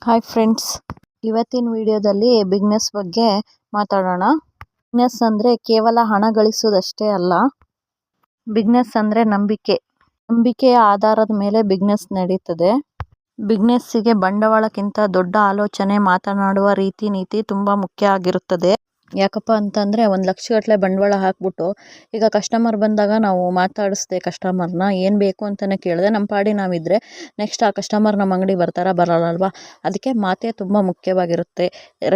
Hi friends, ಇವತ್ತಿನ ವಿಡಿಯೋದಲ್ಲಿ business ಬಗ್ಗೆ ಮಾತಾಡೋಣ. ಬಿಸ್ನೆಸ್ ಅಂದರೆ ಕೇವಲ ಹಣ ಗಳಿಸೋದಷ್ಟೇ ಅಲ್ಲ. ಬಿಸ್ನೆಸ್ ಅಂದರೆ ನಂಬಿಕೆಯ ಆಧಾರದ ಮೇಲೆ ಬಿಸ್ನೆಸ್ ನಡೀತದೆ. ಬಿಸ್ನೆಸ್ಸಿಗೆ ಬಂಡವಾಳಕ್ಕಿಂತ ದೊಡ್ಡ ಆಲೋಚನೆ, ಮಾತನಾಡುವ ರೀತಿ ನೀತಿ ತುಂಬ ಮುಖ್ಯ ಆಗಿರುತ್ತದೆ. ಯಾಕಪ್ಪ ಅಂತಂದರೆ 1 ಲಕ್ಷಗಟ್ಟಲೆ ಬಂಡವಾಳ ಹಾಕ್ಬಿಟ್ಟು ಈಗ ಕಸ್ಟಮರ್ ಬಂದಾಗ ನಾವು ಮಾತಾಡಿಸ್ದೆ ಕಸ್ಟಮರ್ನ ಏನು ಬೇಕು ಅಂತಲೇ ಕೇಳಿದೆ ನಮ್ಮ ಪಾಡಿ ನಾವಿದ್ದರೆ ನೆಕ್ಸ್ಟ್ ಆ ಕಸ್ಟಮರ್ ನಮ್ಮ ಅಂಗಡಿ ಬರಲ್ಲಲ್ವಾ. ಅದಕ್ಕೆ ಮಾತೇ ತುಂಬ ಮುಖ್ಯವಾಗಿರುತ್ತೆ.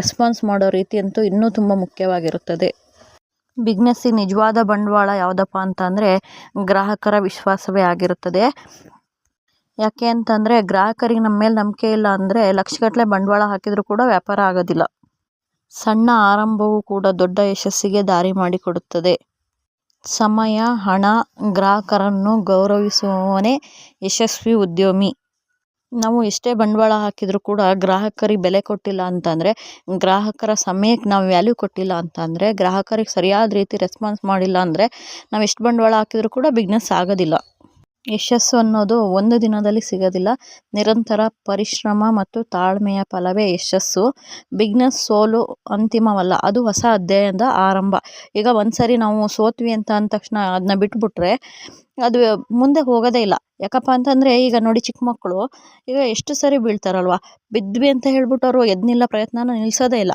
ರೆಸ್ಪಾನ್ಸ್ ಮಾಡೋ ರೀತಿ ಅಂತೂ ಇನ್ನೂ ತುಂಬ ಮುಖ್ಯವಾಗಿರುತ್ತದೆ. ಬಿಸ್ನೆಸ್ಸಿಗೆ ನಿಜವಾದ ಬಂಡವಾಳ ಯಾವುದಪ್ಪ ಅಂತಂದರೆ ಗ್ರಾಹಕರ ವಿಶ್ವಾಸವೇ ಆಗಿರುತ್ತದೆ. ಯಾಕೆ ಅಂತಂದರೆ ಗ್ರಾಹಕರಿಗೆ ನಮ್ಮ ಮೇಲೆ ನಂಬಿಕೆ ಇಲ್ಲ ಅಂದರೆ ಲಕ್ಷಗಟ್ಟಲೆ ಬಂಡವಾಳ ಹಾಕಿದರೂ ಕೂಡ ವ್ಯಾಪಾರ ಆಗೋದಿಲ್ಲ. ಸಣ್ಣ ಆರಂಭವೂ ಕೂಡ ದೊಡ್ಡ ಯಶಸ್ಸಿಗೆ ದಾರಿ ಮಾಡಿಕೊಡುತ್ತದೆ. ಸಮಯ, ಹಣ, ಗ್ರಾಹಕರನ್ನು ಗೌರವಿಸುವವನೇ ಯಶಸ್ವಿ ಉದ್ಯಮಿ. ನಾವು ಎಷ್ಟೇ ಬಂಡವಾಳ ಹಾಕಿದರೂ ಕೂಡ ಗ್ರಾಹಕರಿಗೆ ಬೆಲೆ ಕೊಟ್ಟಿಲ್ಲ ಅಂತಂದರೆ, ಗ್ರಾಹಕರ ಸಮಯಕ್ಕೆ ನಾವು ವ್ಯಾಲ್ಯೂ ಕೊಟ್ಟಿಲ್ಲ ಅಂತಂದರೆ, ಗ್ರಾಹಕರಿಗೆ ಸರಿಯಾದ ರೀತಿ ರೆಸ್ಪಾನ್ಸ್ ಮಾಡಿಲ್ಲ ಅಂದರೆ ನಾವು ಎಷ್ಟು ಬಂಡವಾಳ ಹಾಕಿದರೂ ಕೂಡ ಬಿಸ್ನೆಸ್ ಆಗೋದಿಲ್ಲ. ಯಶಸ್ಸು ಅನ್ನೋದು ಒಂದು ದಿನದಲ್ಲಿ ಸಿಗೋದಿಲ್ಲ. ನಿರಂತರ ಪರಿಶ್ರಮ ಮತ್ತು ತಾಳ್ಮೆಯ ಫಲವೇ ಯಶಸ್ಸು. ಬಿಸ್ನೆಸ್ ಸೋಲು ಅಂತಿಮವಲ್ಲ, ಅದು ಹೊಸ ಅಧ್ಯಾಯದ ಆರಂಭ. ಈಗ ಒಂದ್ಸರಿ ನಾವು ಸೋತ್ವಿ ಅಂತ ಅಂದ ತಕ್ಷಣ ಅದನ್ನ ಬಿಟ್ಬಿಟ್ರೆ ಅದು ಮುಂದೆ ಹೋಗೋದೇ ಇಲ್ಲ. ಯಾಕಪ್ಪ ಅಂತಂದರೆ ಈಗ ನೋಡಿ, ಚಿಕ್ಕ ಮಕ್ಕಳು ಈಗ ಎಷ್ಟು ಸರಿ ಬೀಳ್ತಾರಲ್ವ, ಬಿದ್ವಿ ಅಂತ ಹೇಳ್ಬಿಟ್ಟು ಅವರು ಎದ್ನಿಲ್ಲ ಪ್ರಯತ್ನನ ನಿಲ್ಲಿಸೋದೇ ಇಲ್ಲ.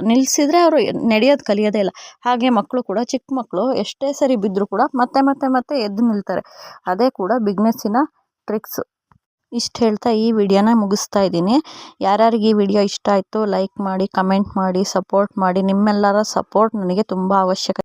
ನಿಲ್ಲಿಸಿದ್ರೆ ಅವರು ನಡೆಯೋದು ಕಲಿಯೋದೇ ಇಲ್ಲ. ಹಾಗೆ ಮಕ್ಕಳು ಕೂಡ, ಚಿಕ್ಕ ಮಕ್ಕಳು ಎಷ್ಟೇ ಸರಿ ಬಿದ್ದರೂ ಕೂಡ ಮತ್ತೆ ಎದ್ದು ನಿಲ್ತಾರೆ. ಅದೇ ಕೂಡ ಬಿಸ್ನೆಸ್ಸಿನ ಟ್ರಿಕ್ಸು. ಇಷ್ಟು ಹೇಳ್ತಾ ಈ ವಿಡಿಯೋನ ಮುಗಿಸ್ತಾ ಇದ್ದೀನಿ. ಯಾರ್ಯಾರಿಗೆ ಈ ವಿಡಿಯೋ ಇಷ್ಟ ಆಯಿತು ಲೈಕ್ ಮಾಡಿ, ಕಮೆಂಟ್ ಮಾಡಿ, ಸಪೋರ್ಟ್ ಮಾಡಿ. ನಿಮ್ಮೆಲ್ಲರ ಸಪೋರ್ಟ್ ನನಗೆ ತುಂಬ ಅವಶ್ಯಕ.